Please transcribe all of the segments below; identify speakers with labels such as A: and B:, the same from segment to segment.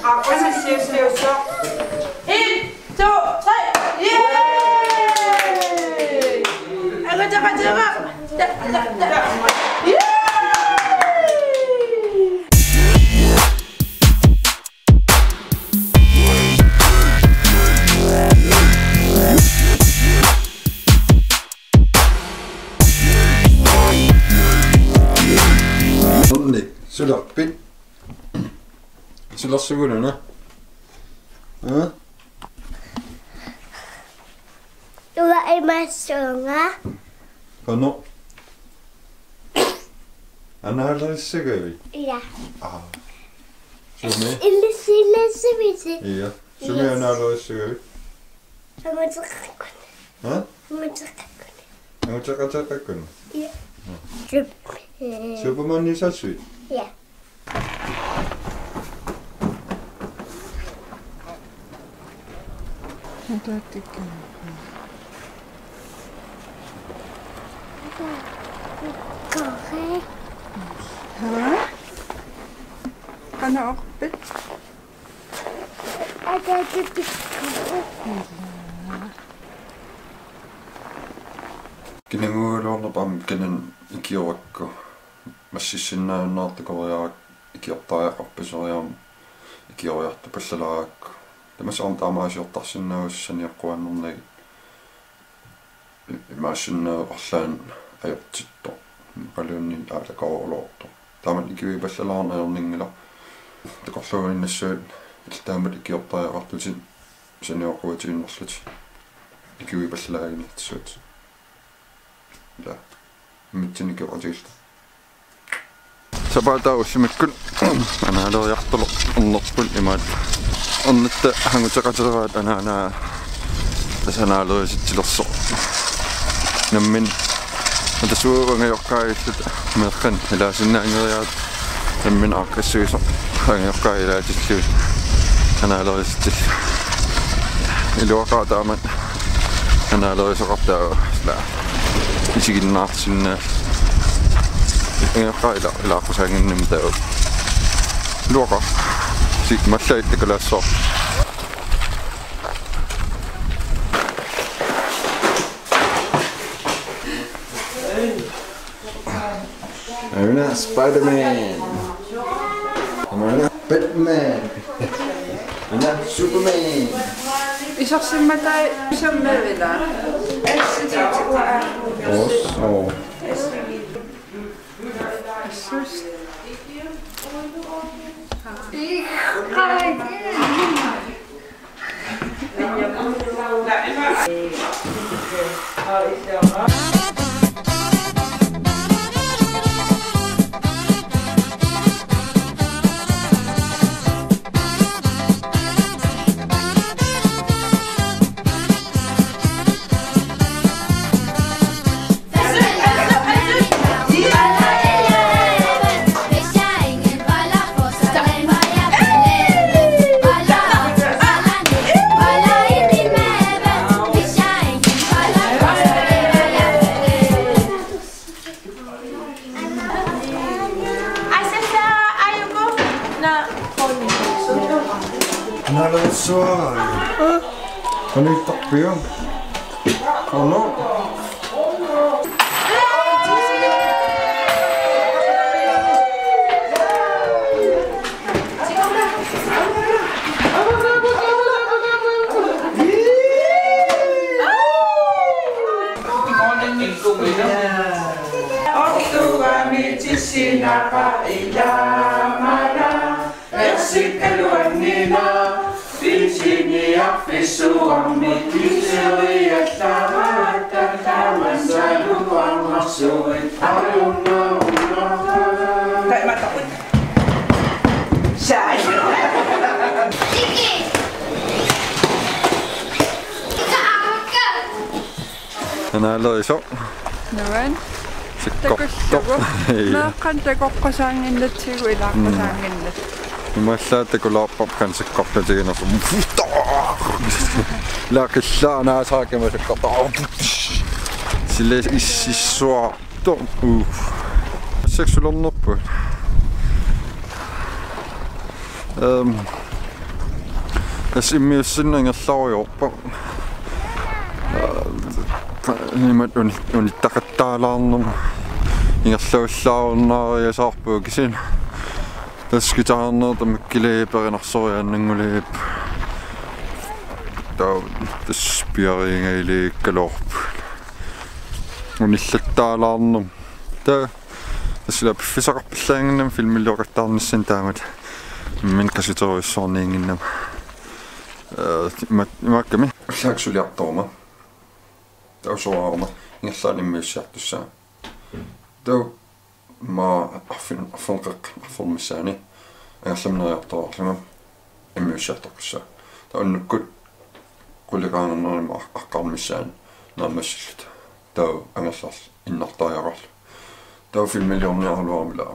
A: Og så siger så. 1, 2, 3. Yay! Aduh, cepat.
B: Sudah, Pin. Sudah segera na. Hah?
C: Dua masonga.
B: Kono. Ana segera.
C: Iya.
B: Ah. Sume.
C: Ini sih.
B: Iya. Sume ana segera. Hah? Ang cakap kan.
C: Iya.
B: Superman ni sasui.
C: Iya.
A: Ada tiga.
C: Korek.
A: Hah? Kana okpit?
C: Ada titik korek.
B: Kinenguuluorna pam kinen ikiorакку массиссиннааннаартакориарак икиортариақарписориарма икиориарту паллалараакку тамасаорн таамаасиортарсинаагуссаниаққуаннернаги имаасиннаа орлаан аёртитто палуунни аалакаорлоорто таамат икиуи паллалаарнаернингила такорлугиннассуут илтаамат икиортариақартутин саниоқуатигиннерлути икиуи паллалагинертсуут да митсиники отилта сабата усимиккун анаалериартуло орнерпут имаат орнатта хангутеқатераат анаана тасанаалериситсилерсо наммин атасууангайоркаиллут меэрхан илаасиннаангериаат наммин ааққиссуисо хангайоркаилаатиллуи анаалериситсил илуақаатаамат анаалерисоқартаа ла isiginnaarsinnaa ingaqaila ilaaqqusaanginnum taa luaqa sik mallaittakalaassoor Amina Spider-Man Amina Batman Amina Superman
A: Isorsimmatai sammerila.
B: Osso. Nalasuai. Kan ik toch weer? Oh no. Nalo iso.
A: Naman. Takullako. Naaqan takoqqasaanginnatsigu ilaaqqusaanginnat.
B: Ималлаатакулаарпап кансаккортатигинерсу лаақиллаанаасаакамасаккортаа силе иссуа то сексуалернерпу as immiussinningerlaruyorpa nimat unittaqattaalaarnum ingerluullaarunnaaриасаарпуу кисин таскитаарнер тамаккилиперинарсориааннангулип таа таспиариингаиликкалоорп униллаттаалаарнум таа тассила пиффисақарпиллаангиннам филмиллиоқаттаарнisсан таамат min каситоруиссорниингиннам имакками сааксулиарторма таусоарма ингерлааниммиуссиартуссаа таа ма аффонмиссаани агерламнериарторарлугам иммиуссиарторпуссаа таа уннуккут qulliqaanerneriма аққармиссаани наамассиллут таа ангерларл иннартариақарлу таа филмиллиорниарлуармила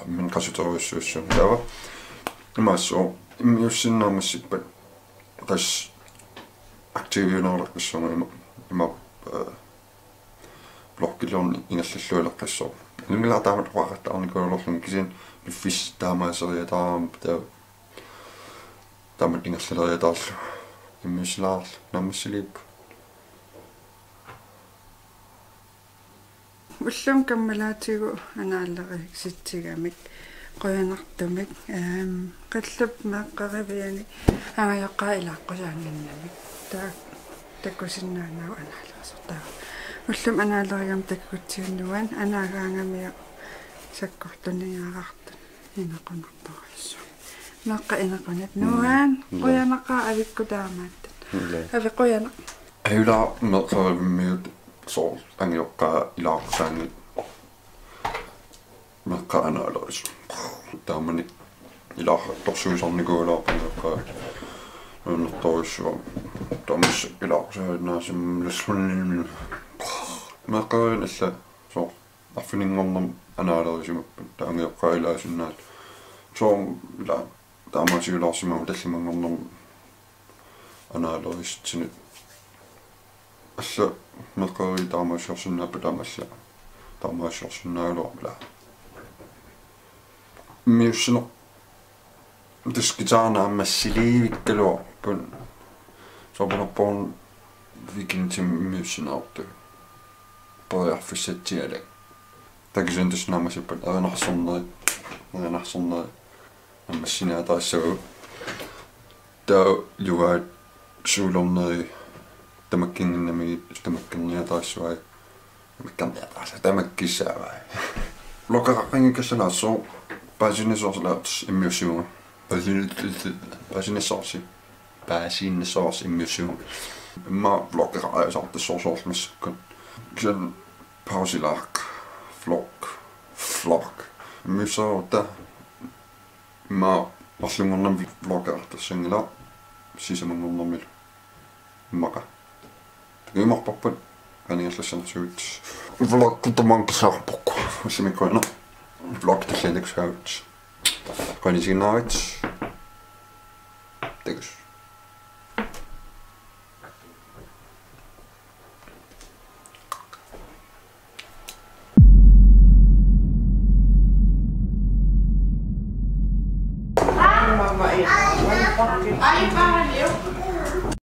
B: min каситоруиссуусsun тава имассоо иммиуссиннаамассиппат тас активиунерлаққиссорма има блоккилорни ингерллуилеққиссоо нунгилаатаамат қуақаттаарникуулерлун кисин пиффис таамаасериатаам таа тамат ингерллериатаарлу иммиуслаарлу намассилип
D: уллум каммалаатигу анааллерик ситсигамик qoyanartumik qallap maaqqariviani angayaqqa ilaqqusaaninnamik takkusinnaanau anaallersortaa ullum anaallerigam takkutiunnuan anaagaangamia sakkortuniaarartun inequnartorissu naqqa inequnat nuan qoyanaqqa avikkutaamaattat avi qoyana
B: ayula meqarvimmiut soor angioqqa ilaaqsaangi meqqa anaalleris таамани илаарторсуусарникуулаарпунеққа нуннэрториссуа таамас илаарсааннаасиммлассунни мақарин алла соо аффинингорнам анаалерисимаппут таангиоққаилаасуннаат соо ла таамаасиулаарсимаа таллимангорнам анаалериситсини алла мақари таамаасиорсуннааппа таамалла таамаасиорсуннаалуарла miussino taskitaarnaammassiliivikkaluarpun soporpon vikintim miussinaartu poriarfissatiala takisuntusnaammasippat aranarsorneri ammassinaataassagu taa lugaat suulorneri tamakkinginnamigit tamakkerniataassuai tamakkerniataassa tamakkissaavai loqaqaqingikkasalaassoo Basinesorslaats immuusiunga. Basinesoors immuusiunga. Ma blokkeraajasartissorsoormassakkan. Kisen pausilaaq flock. Immuusaruta ma arlungornam blokkerartassangila sisamangornermil. Maqa. Imarparpat qaniallassersuut. Vlokkutamangqisarpokku. Usimikkuina. Vlog the Linux out. Kan je zien nou iets? Dinges.
A: Mama,